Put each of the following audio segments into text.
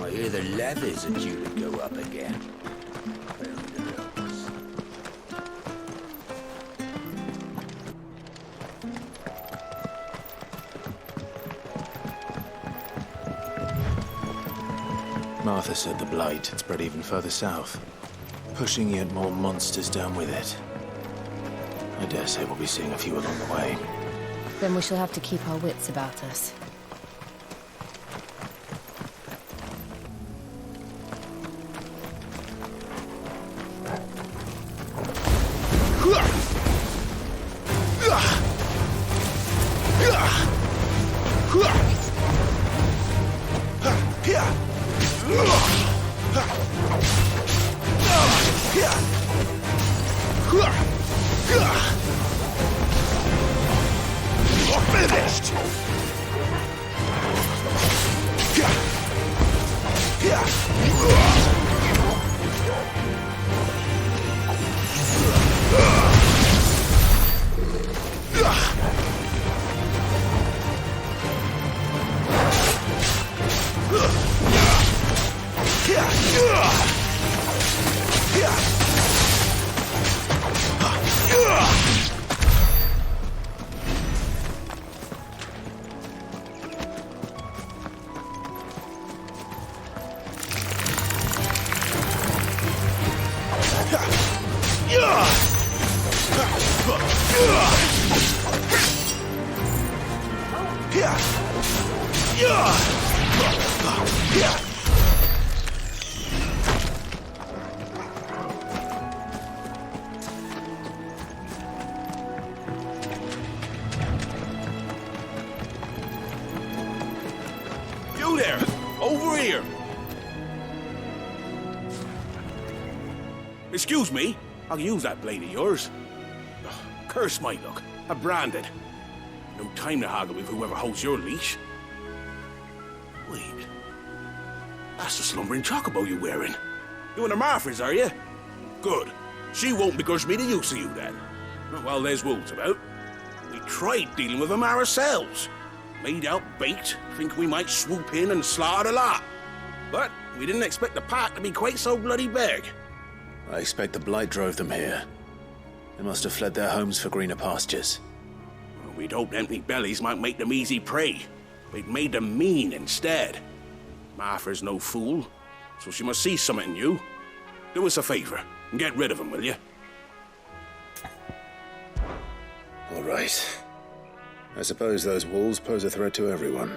I hear the levies are due to go up again. Martha said the blight had spread even further south, pushing yet more monsters down with it. I dare say we'll be seeing a few along the way. Then we shall have to keep our wits about us. You there! Over here! Excuse me, I'll use that blade of yours. Ugh, curse my luck. I'm branded. No time to haggle with whoever holds your leash. Wait. That's the slumbering chocobo you're wearing. You and the Marfors, are you? Good. She won't begrudge me the use of you then. Not while there's wolves about. We tried dealing with them ourselves. Made out baked, think we might swoop in and slaughter the lot. But we didn't expect the pack to be quite so bloody big. I expect the blight drove them here. They must have fled their homes for greener pastures. Well, we'd hoped empty bellies might make them easy prey. We'd made them mean instead. Martha's no fool, so she must see something in you. Do us a favor and get rid of them, will you? All right. I suppose those wolves pose a threat to everyone.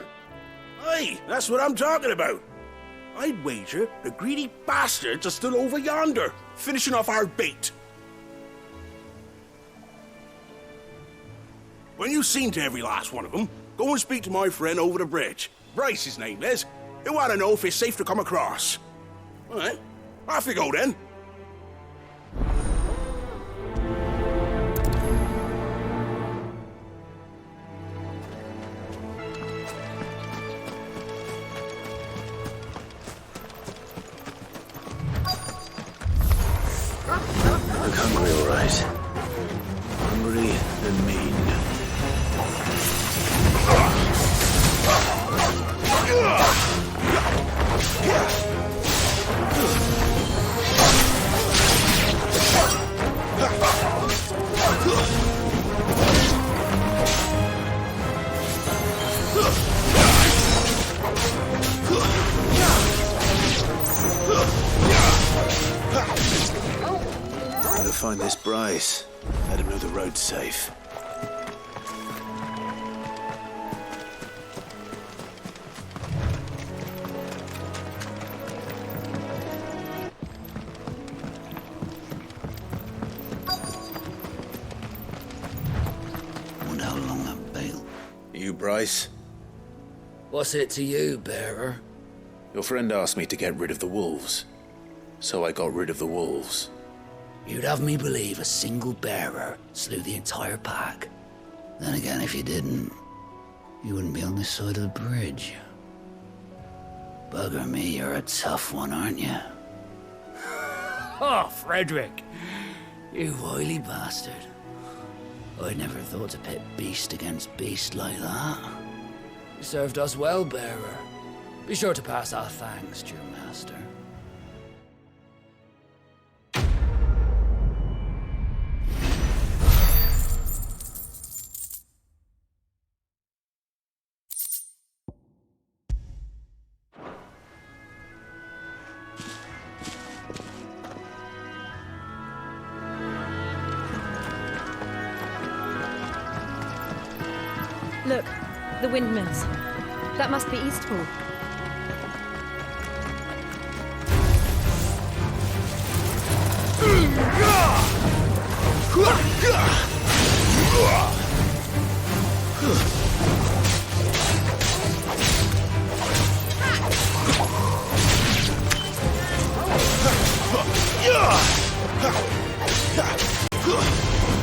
Aye, that's what I'm talking about. I'd wager the greedy bastards are still over yonder, finishing off our bait. When you've seen to every last one of them, go and speak to my friend over the bridge. Bryce, his name is. He'll want to know if it's safe to come across. All right, off you go then. Look hungry, all right. Hungry and mean. Gotta find this Bryce. Let him know the road's safe. Wonder how long that bail. You, Bryce? What's it to you, bearer? Your friend asked me to get rid of the wolves. So I got rid of the wolves. You'd have me believe a single bearer slew the entire pack. Then again, if you didn't, you wouldn't be on this side of the bridge. Bugger me, you're a tough one, aren't you? Oh, Frederick! You wily bastard. I'd never thought to pit beast against beast like that. You served us well, bearer. Be sure to pass our thanks to your master. Look, the windmills. That must be Eastpool.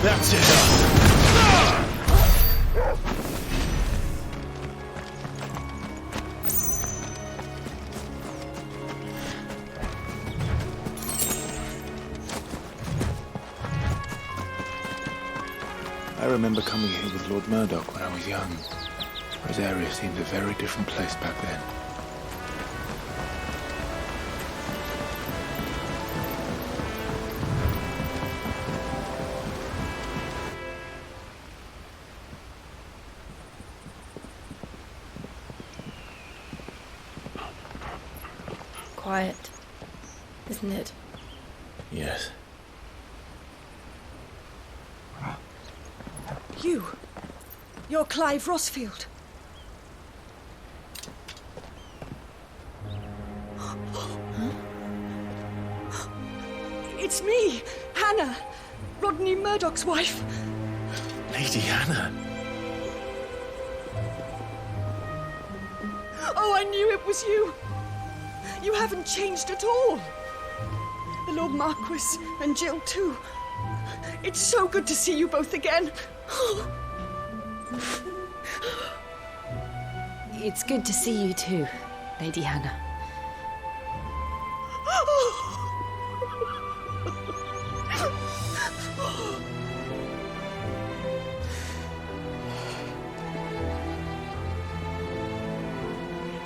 That's it. I remember coming here with Lord Murdoch when I was young. This area seemed a very different place back then. Quiet, isn't it? Yes. You're Clive Rossfield. It's me, Hannah, Rodney Murdoch's wife. Lady Hannah. Oh, I knew it was you. You haven't changed at all. The Lord Marquis and Jill too. It's so good to see you both again. It's good to see you too, Lady Hannah.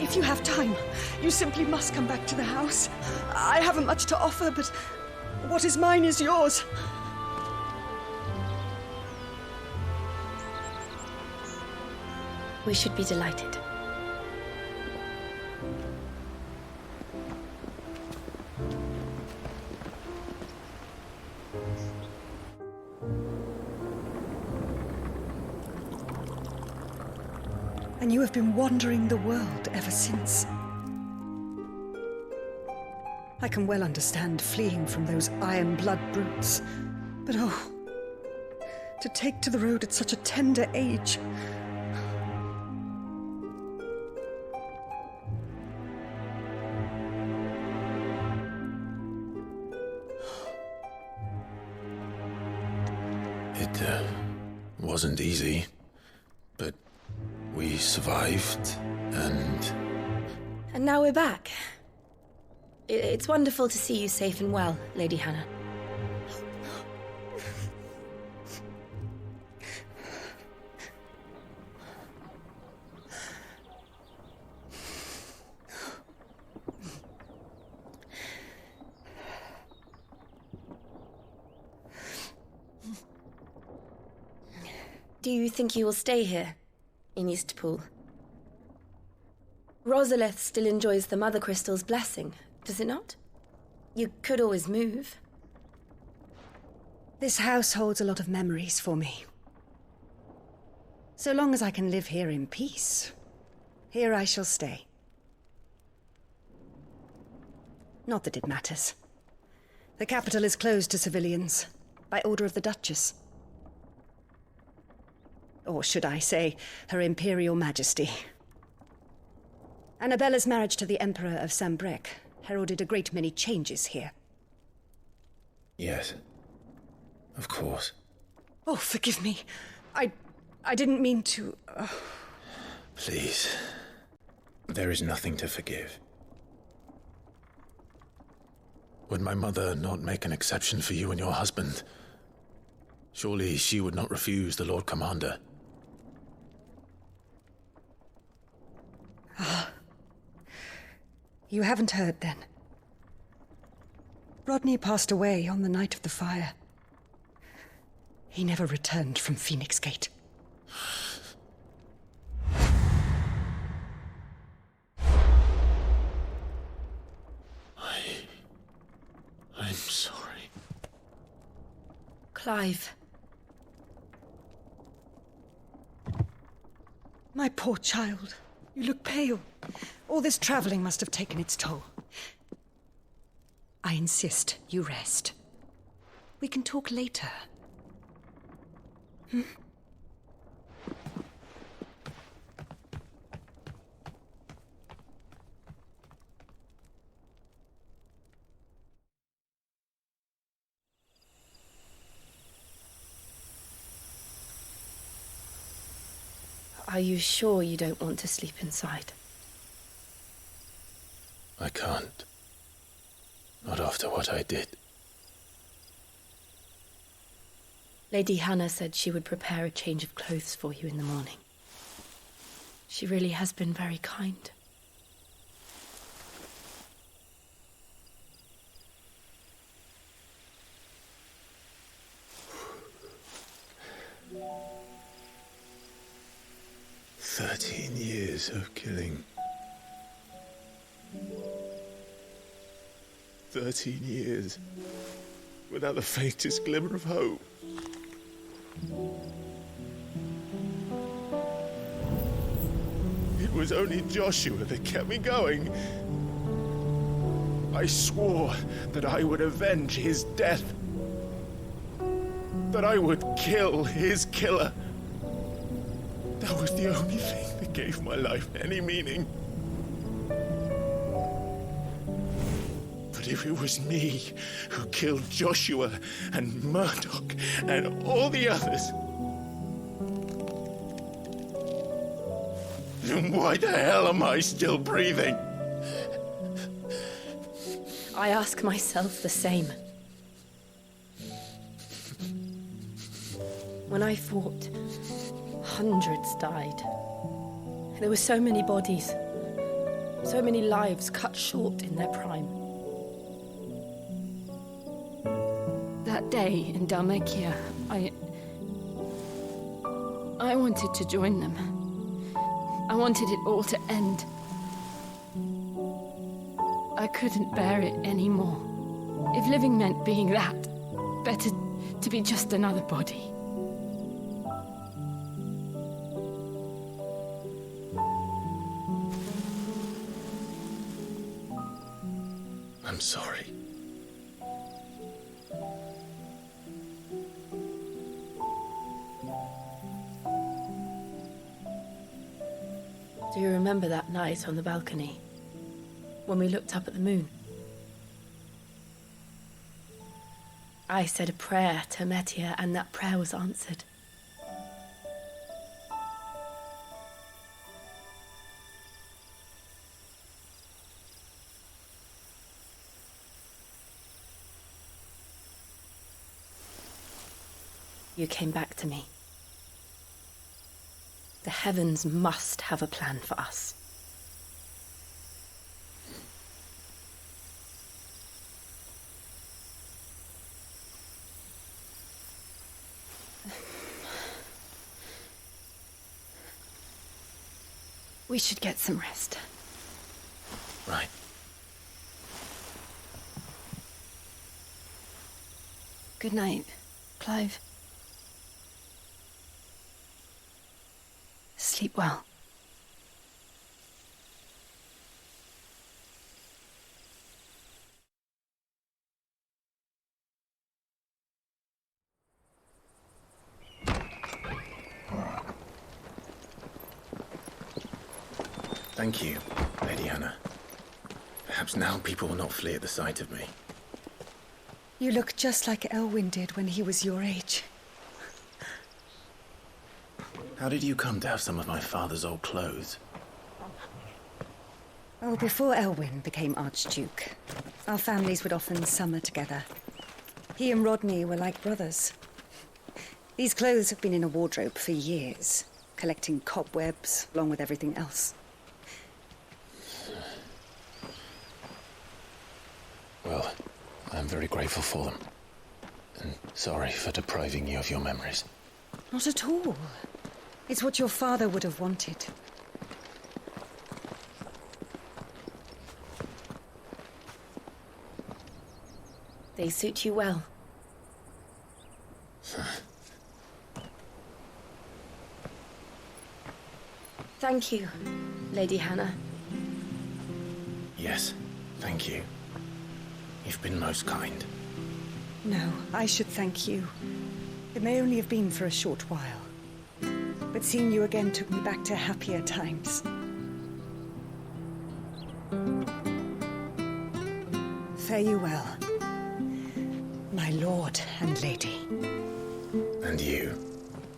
If you have time, you simply must come back to the house. I haven't much to offer, but what is mine is yours. We should be delighted. And you have been wandering the world ever since. I can well understand fleeing from those iron blood brutes, but oh, to take to the road at such a tender age. It wasn't easy, but we survived, and And now we're back. It's wonderful to see you safe and well, Lady Hannah. Do you think you will stay here, in Eastpool? Rosalith still enjoys the Mother Crystal's blessing, does it not? You could always move. This house holds a lot of memories for me. So long as I can live here in peace, here I shall stay. Not that it matters. The capital is closed to civilians, by order of the Duchess. Or should I say, Her Imperial Majesty. Annabella's marriage to the Emperor of Sambrec heralded a great many changes here. yes, of course. Oh, forgive me. I didn't mean to... Please. There is nothing to forgive. Would my mother not make an exception for you and your husband? Surely she would not refuse the Lord Commander. You haven't heard, then. Rodney passed away on the night of the fire. He never returned from Phoenix Gate. I'm sorry. Clive. My poor child. You look pale. All this traveling must have taken its toll. I insist you rest. We can talk later. Hmm? Are you sure you don't want to sleep inside? I can't. Not after what I did. Lady Hannah said she would prepare a change of clothes for you in the morning. She really has been very kind. Years of killing. 13 years without the faintest glimmer of hope. It was only Joshua that kept me going. I swore that I would avenge his death. That I would kill his killer. That was the only thing that gave my life any meaning. But if it was me who killed Joshua and Murdoch and all the others, then why the hell am I still breathing? I ask myself the same. When I fought, hundreds died. There were so many bodies, so many lives cut short in their prime. That day in Dalmekia, I wanted to join them. I wanted it all to end. I couldn't bear it anymore. If living meant being that, better to be just another body. I'm sorry. Do you remember that night on the balcony, when we looked up at the moon? I said a prayer to Metia, and that prayer was answered. You came back to me. The heavens must have a plan for us. We should get some rest. Right. Good night, Clive. Sleep well. Thank you, Lady Hannah. Perhaps now people will not flee at the sight of me. You look just like Elwyn did when he was your age. How did you come to have some of my father's old clothes? Oh, before Elwyn became Archduke, our families would often summer together. He and Rodney were like brothers. These clothes have been in a wardrobe for years, collecting cobwebs along with everything else. Well, I'm very grateful for them. And sorry for depriving you of your memories. Not at all. It's what your father would have wanted. They suit you well. Thank you, Lady Hannah. Yes, thank you. You've been most kind. No, I should thank you. It may only have been for a short while. But seeing you again took me back to happier times. Fare you well, my lord and lady. And you,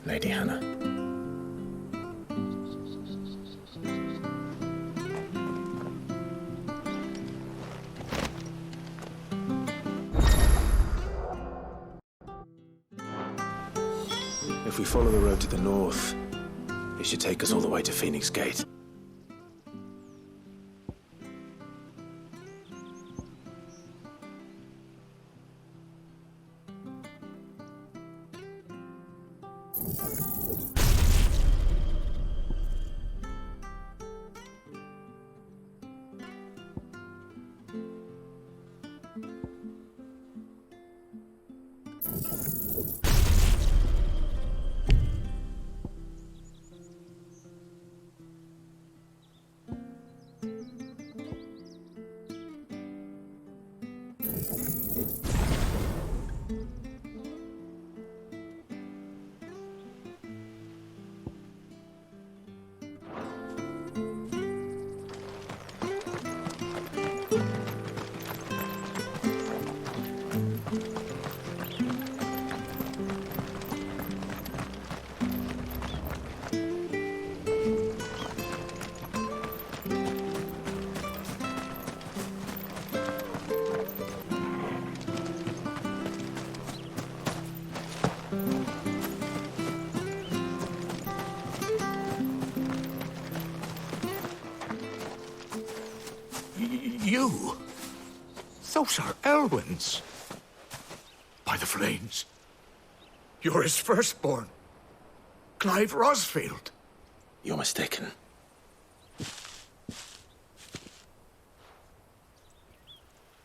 Lady Hannah. If we follow the road to the north, it should take us all the way to Phoenix Gate. You? Those are Elwyn's. By the flames. You're his firstborn. Clive Rosfield. You're mistaken.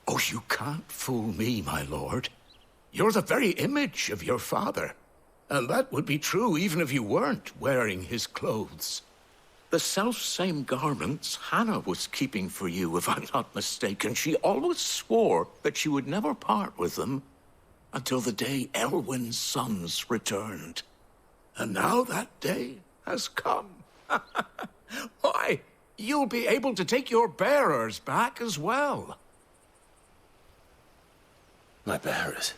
Oh, you can't fool me, my lord. You're the very image of your father. And that would be true even if you weren't wearing his clothes. The self-same garments Hannah was keeping for you, if I'm not mistaken. She always swore that she would never part with them until the day Elwyn's sons returned. And now that day has come. Why, you'll be able to take your bearers back as well. My bearers?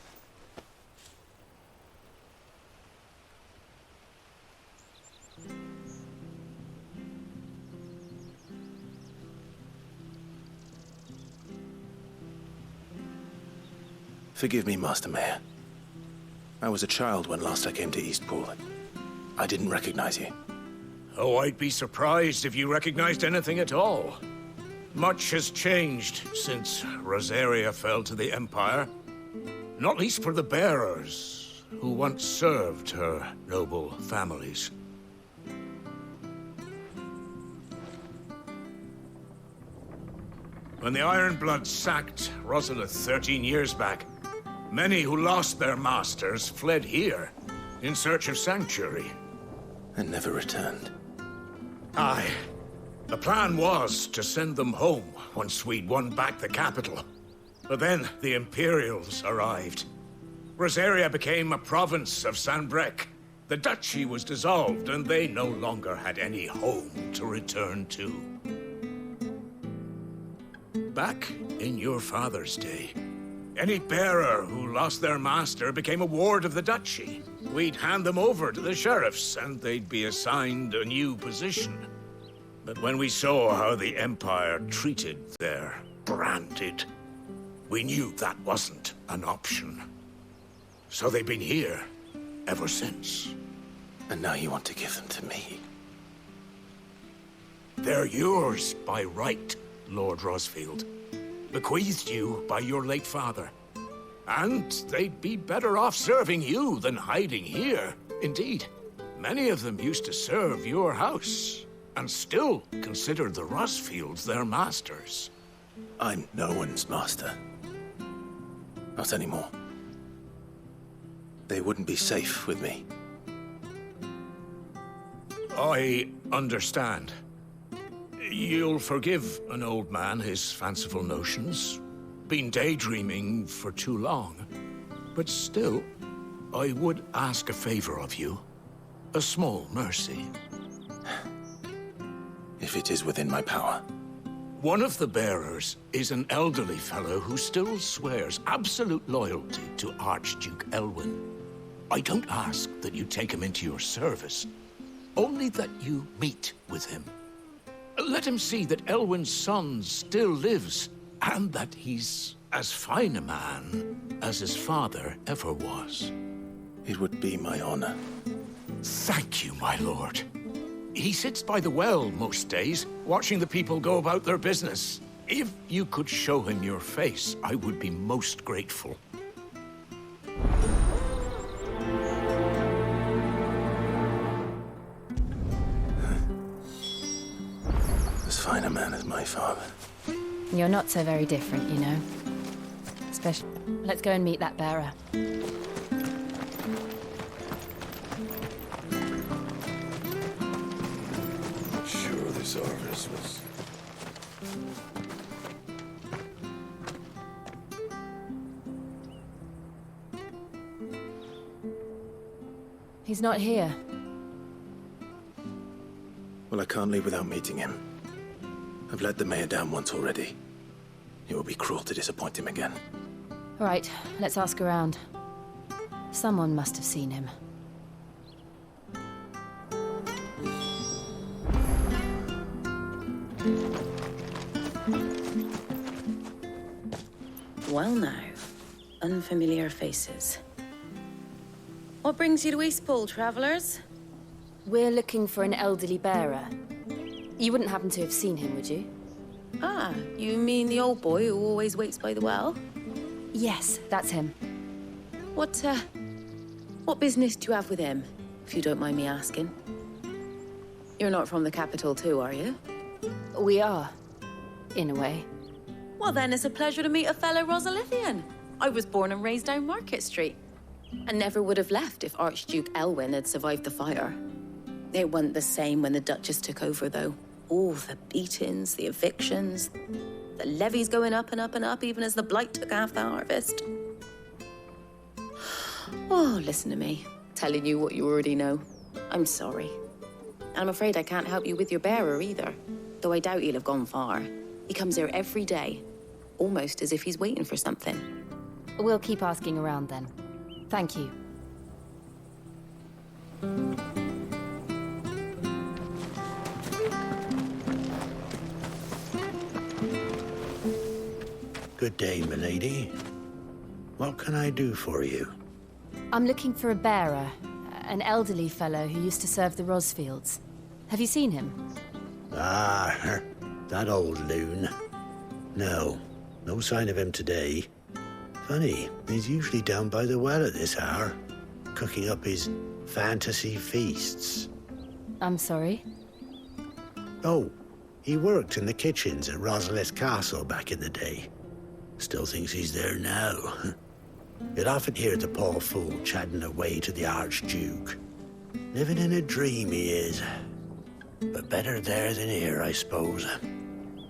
Forgive me, Master Mayor. I was a child when last I came to Eastpool. I didn't recognize you. Oh, I'd be surprised if you recognized anything at all. Much has changed since Rosaria fell to the Empire. Not least for the bearers, who once served her noble families. When the Ironbloods sacked Rosalith 13 years back, many who lost their masters fled here in search of sanctuary. And never returned. Aye. The plan was to send them home once we'd won back the capital. But then the Imperials arrived. Rosaria became a province of Sanbreque. The duchy was dissolved, and they no longer had any home to return to. Back in your father's day, any bearer who lost their master became a ward of the duchy. We'd hand them over to the sheriffs, and they'd be assigned a new position. But when we saw how the Empire treated their branded, we knew that wasn't an option. So they've been here ever since. And now you want to give them to me? They're yours by right, Lord Rosfield. bequeathed you by your late father. And they'd be better off serving you than hiding here. Indeed, many of them used to serve your house, and still consider the Rosfields their masters. I'm no one's master. Not anymore. They wouldn't be safe with me. I understand. You'll forgive an old man his fanciful notions. Been daydreaming for too long. But still, I would ask a favor of you. A small mercy. If it is within my power. One of the bearers is an elderly fellow who still swears absolute loyalty to Archduke Elwyn. I don't ask that you take him into your service, only that you meet with him. Let him see that Elwyn's son still lives, and that he's as fine a man as his father ever was. It would be my honor. Thank you, my lord. He sits by the well most days, watching the people go about their business. If you could show him your face, I would be most grateful. As fine a man as my father. You're not so very different, you know. Especially... Let's go and meet that bearer. Sure, this harvest was... He's not here. Well, I can't leave without meeting him. I've let the mayor down once already. It would be cruel to disappoint him again. All right, let's ask around. Someone must have seen him. Well now, unfamiliar faces. What brings you to Eastpool, travellers? We're looking for an elderly bearer. You wouldn't happen to have seen him, would you? Ah, you mean the old boy who always waits by the well? Yes, that's him. What business do you have with him, if you don't mind me asking? You're not from the capital too, are you? We are, in a way. Well then, it's a pleasure to meet a fellow Rosalithian. I was born and raised down Market Street, and never would have left if Archduke Elwyn had survived the fire. It wasn't the same when the Duchess took over, though. All the beatings, the evictions, the levies going up and up and up, even as the blight took half the harvest. Oh, listen to me, telling you what you already know. I'm sorry. And I'm afraid I can't help you with your bearer either, though I doubt he'll have gone far. He comes here every day, almost as if he's waiting for something. We'll keep asking around then. Thank you. Good day, milady. What can I do for you? I'm looking for a bearer, an elderly fellow who used to serve the Rosfields. Have you seen him? Ah, that old loon. No sign of him today. Funny, he's usually down by the well at this hour, cooking up his fantasy feasts. I'm sorry? Oh, he worked in the kitchens at Rosalith Castle back in the day. Still thinks he's there now. You'd often hear the poor fool chatting away to the Archduke. Living in a dream he is. But better there than here, I suppose.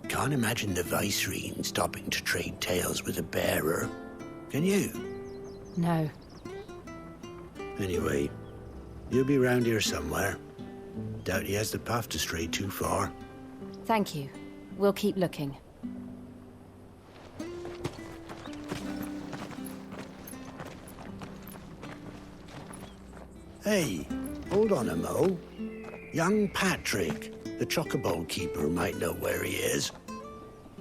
Can't imagine the Vicereine stopping to trade tales with a bearer. Can you? No. Anyway, he'll be round here somewhere. Doubt he has the path to stray too far. Thank you. We'll keep looking. Hey, hold on a mo. Young Patrick, the chocobo keeper, might know where he is.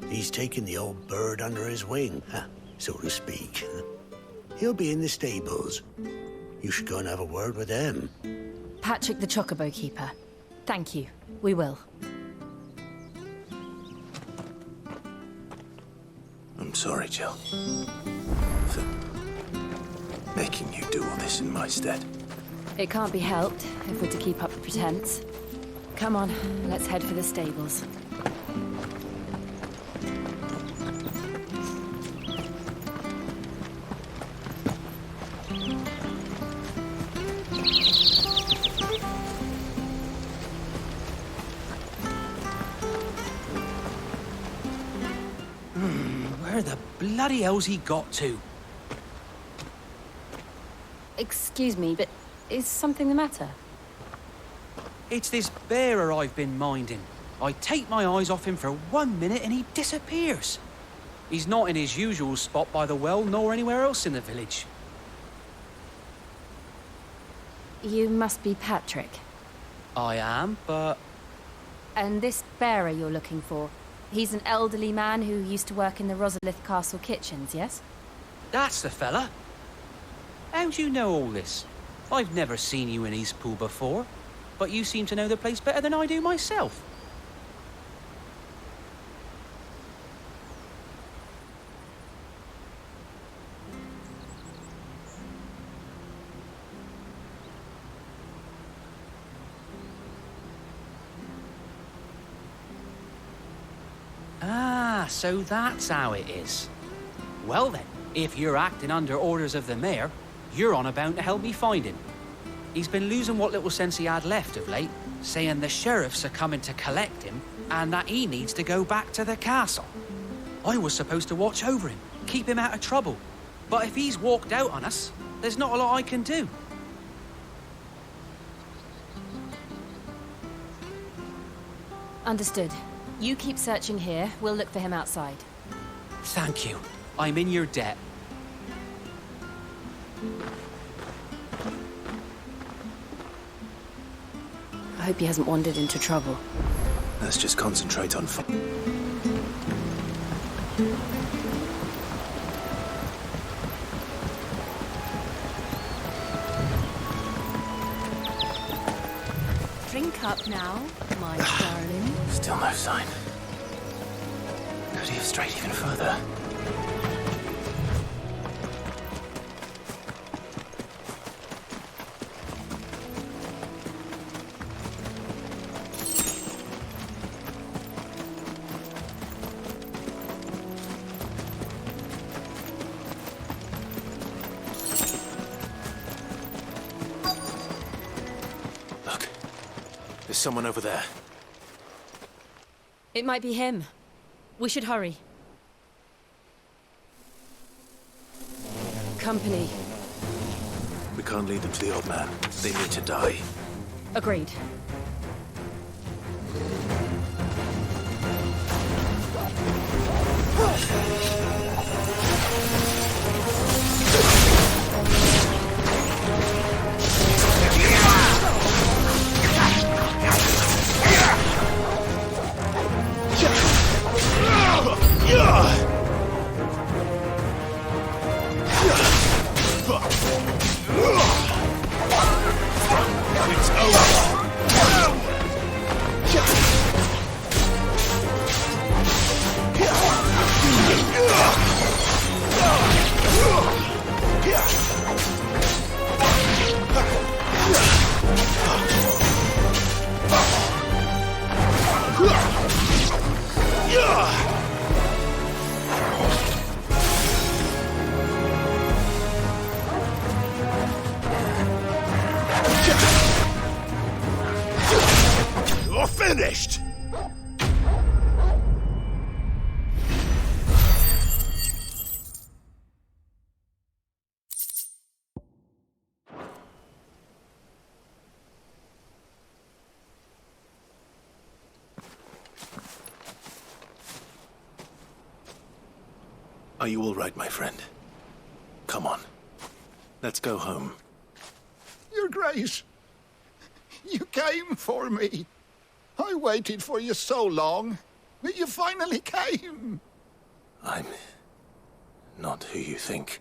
He's taken the old bird under his wing, so to speak. He'll be in the stables. You should go and have a word with him. Patrick the Chocobo Keeper. Thank you. We will. I'm sorry, Jill. For making you do all this in my stead. It can't be helped if we're to keep up the pretense. Come on, let's head for the stables. Where the bloody hell's he got to? Excuse me, but is something the matter? It's this bearer I've been minding. I take my eyes off him for 1 minute and he disappears. He's not in his usual spot by the well, nor anywhere else in the village. You must be Patrick. I am, but... And this bearer you're looking for, he's an elderly man who used to work in the Rosalith Castle kitchens, yes? That's the fella. How'd you know all this? I've never seen you in Eastpool before, but you seem to know the place better than I do myself. Ah, so that's how it is. Well then, if you're acting under orders of the mayor, you're on about to help me find him. He's been losing what little sense he had left of late, saying the sheriffs are coming to collect him and that he needs to go back to the castle. I was supposed to watch over him, keep him out of trouble. But if he's walked out on us, there's not a lot I can do. Understood. You keep searching here, we'll look for him outside. Thank you. I'm in your debt. I hope he hasn't wandered into trouble. Let's just concentrate on Drink up now, my darling. Still no sign. Could he have strayed even further? Look, there's someone over there. It might be him. We should hurry. Company. We can't lead them to the old man. They need to die. Agreed. You're finished! Are you all right, my friend? Come on. Let's go home. Your Grace, you came for me. I waited for you so long, but you finally came. I'm not who you think.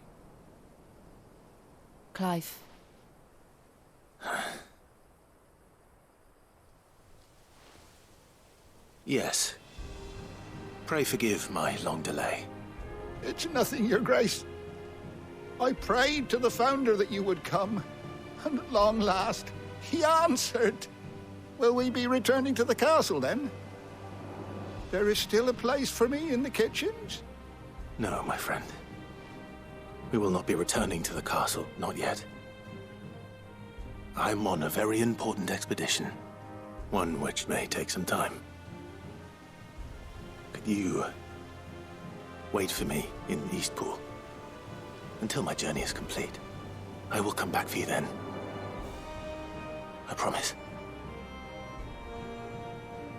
Clive. Yes. Pray forgive my long delay. It's nothing, Your Grace. I prayed to the Founder that you would come, and at long last, he answered. Will we be returning to the castle, then? There is still a place for me in the kitchens? No, my friend. We will not be returning to the castle, not yet. I'm on a very important expedition, one which may take some time. Could you wait for me in Eastpool until my journey is complete? I will come back for you then. I promise.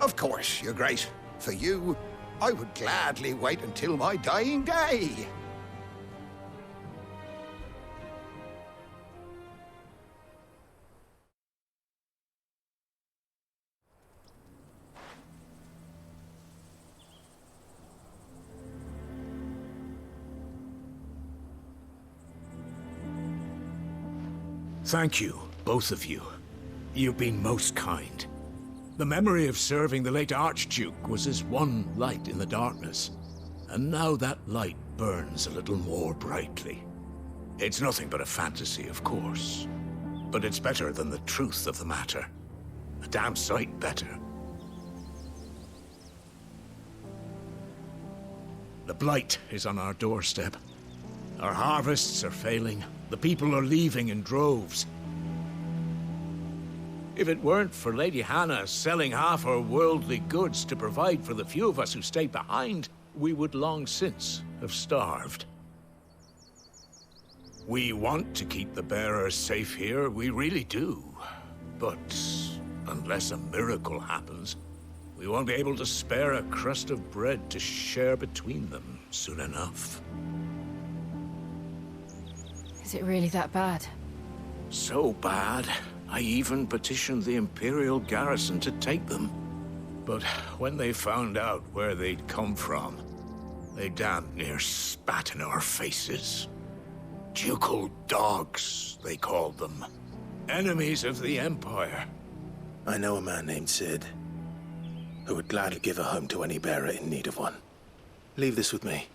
Of course, Your Grace. For you, I would gladly wait until my dying day. Thank you, both of you. You've been most kind. The memory of serving the late Archduke was as one light in the darkness, and now that light burns a little more brightly. It's nothing but a fantasy, of course, but it's better than the truth of the matter. A damn sight better. The blight is on our doorstep. Our harvests are failing. The people are leaving in droves. If it weren't for Lady Hannah selling half her worldly goods to provide for the few of us who stayed behind, we would long since have starved. We want to keep the bearers safe here, we really do. But unless a miracle happens, we won't be able to spare a crust of bread to share between them soon enough. Is it really that bad? So bad, I even petitioned the Imperial garrison to take them. But when they found out where they'd come from, they damn near spat in our faces. Ducal dogs, they called them. Enemies of the Empire. I know a man named Sid, who would gladly give a home to any bearer in need of one. Leave this with me.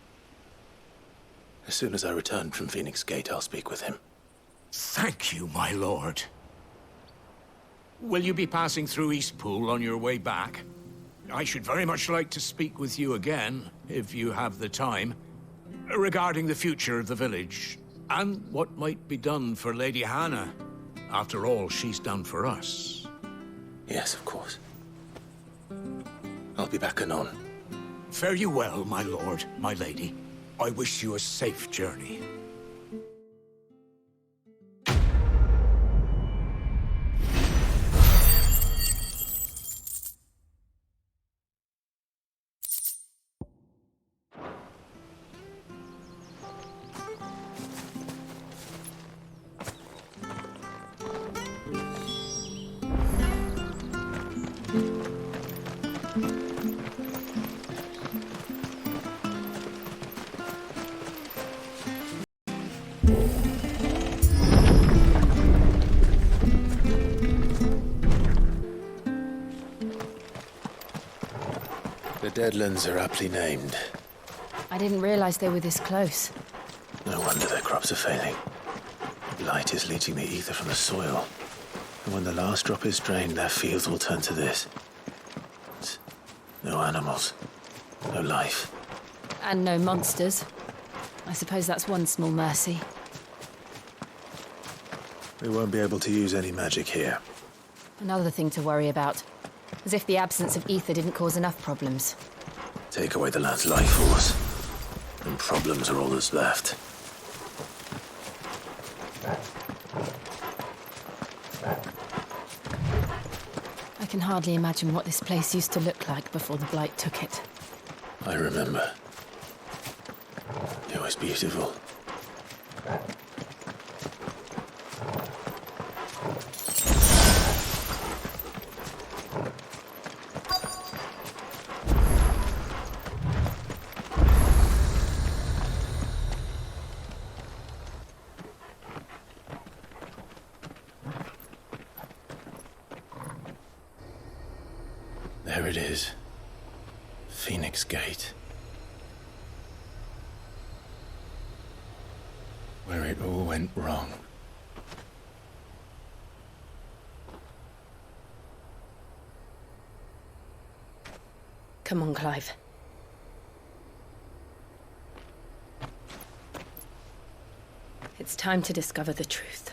As soon as I return from Phoenix Gate, I'll speak with him. Thank you, my lord. Will you be passing through Eastpool on your way back? I should very much like to speak with you again, if you have the time, regarding the future of the village, and what might be done for Lady Hannah, after all she's done for us. Yes, of course. I'll be back anon. Fare you well, my lord, my lady. I wish you a safe journey. The Deadlands are aptly named. I didn't realize they were this close. No wonder their crops are failing. The blight is leaching the ether from the soil. And when the last drop is drained, their fields will turn to this. No animals. No life. And no monsters. I suppose that's one small mercy. We won't be able to use any magic here. Another thing to worry about. As if the absence of ether didn't cause enough problems. Take away the lad's life force, and problems are all that's left. I can hardly imagine what this place used to look like before the blight took it. I remember. It was beautiful. There it is. Phoenix Gate. Where it all went wrong. Come on, Clive. It's time to discover the truth.